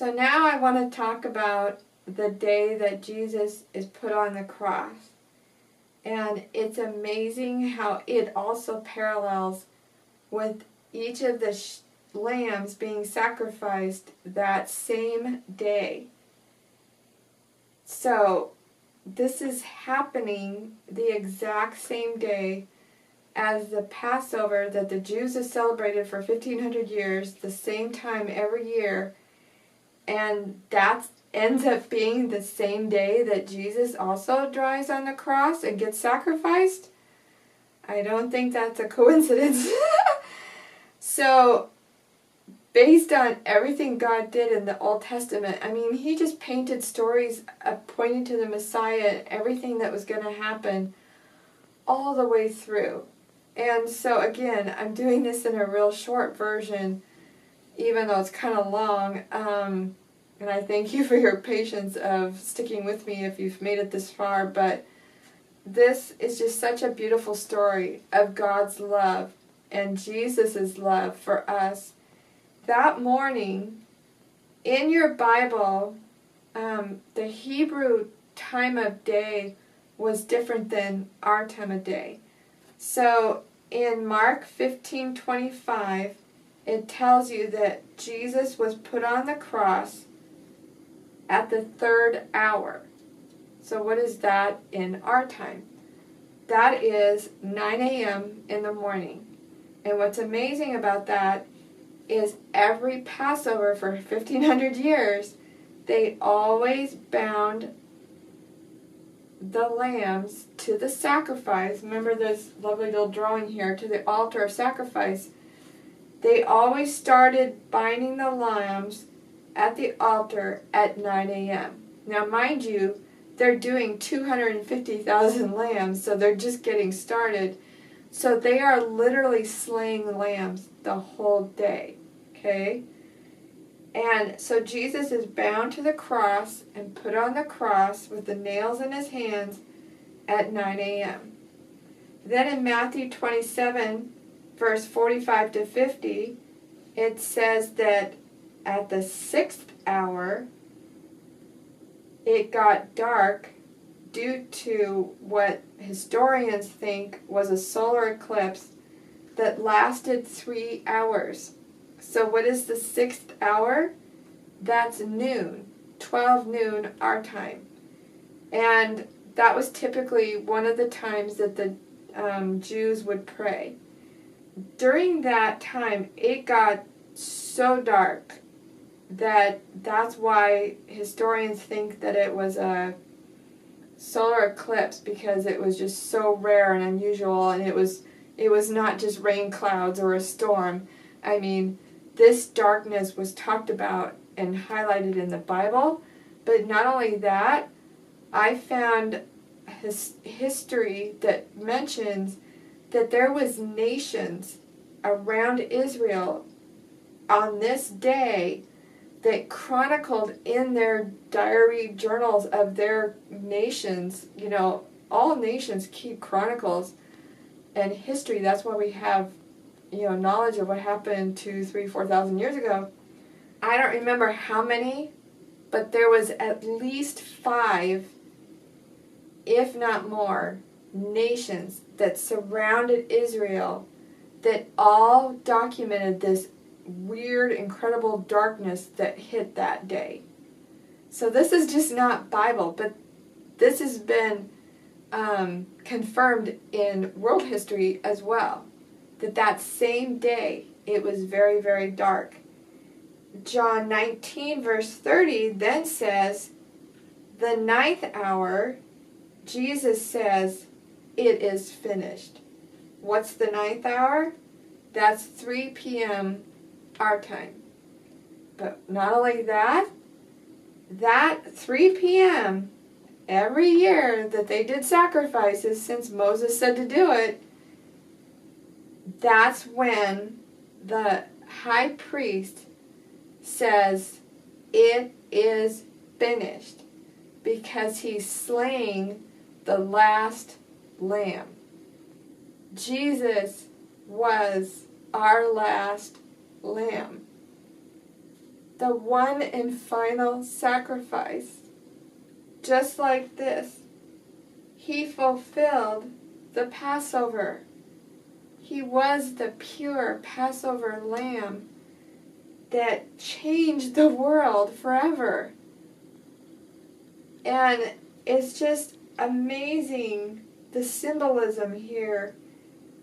So now I want to talk about the day that Jesus is put on the cross. And it's amazing how it also parallels with each of the lambs being sacrificed that same day. So this is happening the exact same day as the Passover that the Jews have celebrated for 1,500 years, the same time every year. And that ends up being the same day that Jesus also dies on the cross and gets sacrificed. I don't think that's a coincidence. So, based on everything God did in the Old Testament, I mean, he just painted stories pointing to the Messiah and everything that was going to happen all the way through. And so, again, I'm doing this in a real short version, even though it's kind of long. And I thank you for your patience of sticking with me if you've made it this far. But this is just such a beautiful story of God's love and Jesus' love for us. That morning, in your Bible, the Hebrew time of day was different than our time of day. So in Mark 15:25, it tells you that Jesus was put on the cross at the 3rd hour. So what is that in our time? That is 9 a.m. in the morning. And what's amazing about that is every Passover for 1,500 years, they always bound the lambs to the sacrifice. Remember this lovely little drawing here, to the altar of sacrifice. They always started binding the lambs at the altar at 9 a.m. Now, mind you, they're doing 250,000 lambs, so they're just getting started. So they are literally slaying lambs the whole day, okay? And so Jesus is bound to the cross and put on the cross with the nails in his hands at 9 a.m. Then in Matthew 27, verse 45 to 50, it says that at the 6th hour, it got dark due to what historians think was a solar eclipse that lasted 3 hours. So what is the 6th hour? That's noon, 12 noon our time. And that was typically one of the times that the Jews would pray. During that time, it got so dark that's why historians think that it was a solar eclipse, because it was just so rare and unusual, and it was not just rain clouds or a storm. I mean, this darkness was talked about and highlighted in the Bible, but not only that, I found history that mentions that there was nations around Israel on this day that chronicled in their diary journals of their nations. You know, all nations keep chronicles and history. That's why we have, knowledge of what happened 2,000, 3,000, 4,000 years ago. I don't remember how many, but there was at least 5, if not more, nations that surrounded Israel that all documented this weird, incredible darkness that hit that day. So this is just not Bible, but this has been confirmed in world history as well, that same day it was very, very dark. John 19 verse 30 then says, the 9th hour, Jesus says, it is finished. What's the 9th hour? That's 3 p.m. our time. But not only that 3 p.m. every year that they did sacrifices, since Moses said to do it, that's when the high priest says, it is finished, because he's slaying the last lamb. Jesus was our last lamb. the one and final sacrifice. Just like this, he fulfilled the Passover. He was the pure Passover lamb that changed the world forever. And it's just amazing, the symbolism here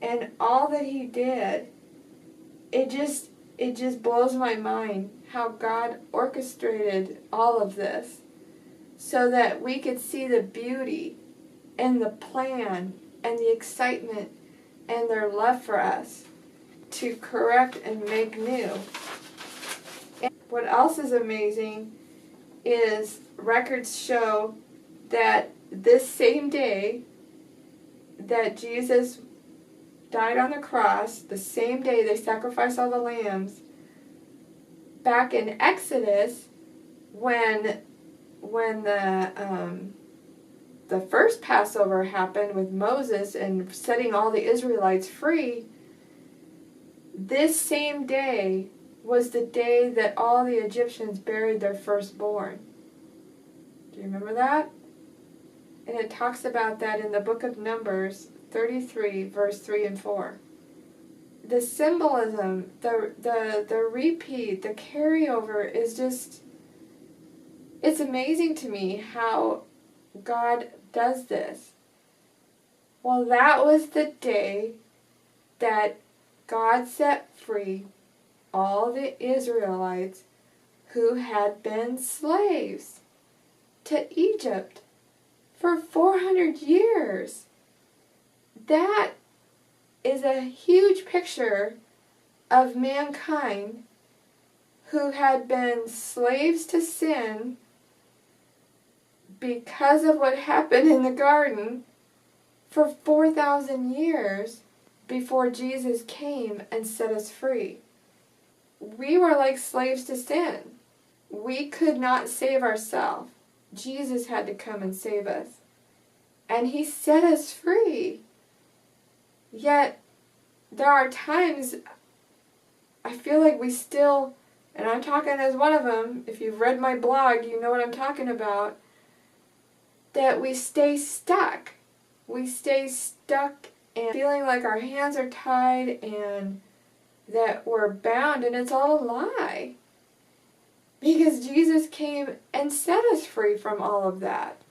and all that he did. It just blows my mind how God orchestrated all of this so that we could see the beauty and the plan and the excitement and their love for us to correct and make new. And what else is amazing is records show that this same day that Jesus died on the cross, the same day they sacrificed all the lambs, back in Exodus, when the first Passover happened with Moses and setting all the Israelites free, this same day was the day that all the Egyptians buried their firstborn. Do you remember that? And it talks about that in the book of Numbers 33, verse 3 and 4. The symbolism, the repeat, the carryover is just, it's amazing to me how God does this. Well, that was the day that God set free all the Israelites who had been slaves to Egypt for 400 years. That is a huge picture of mankind who had been slaves to sin because of what happened in the garden for 4,000 years before Jesus came and set us free. We were like slaves to sin. We could not save ourselves. Jesus had to come and save us. And he set us free. Yet, there are times I feel like we still, and I'm talking as one of them, if you've read my blog, you know what I'm talking about, that we stay stuck. We stay stuck and feeling like our hands are tied and that we're bound, and it's all a lie. Because Jesus came and set us free from all of that.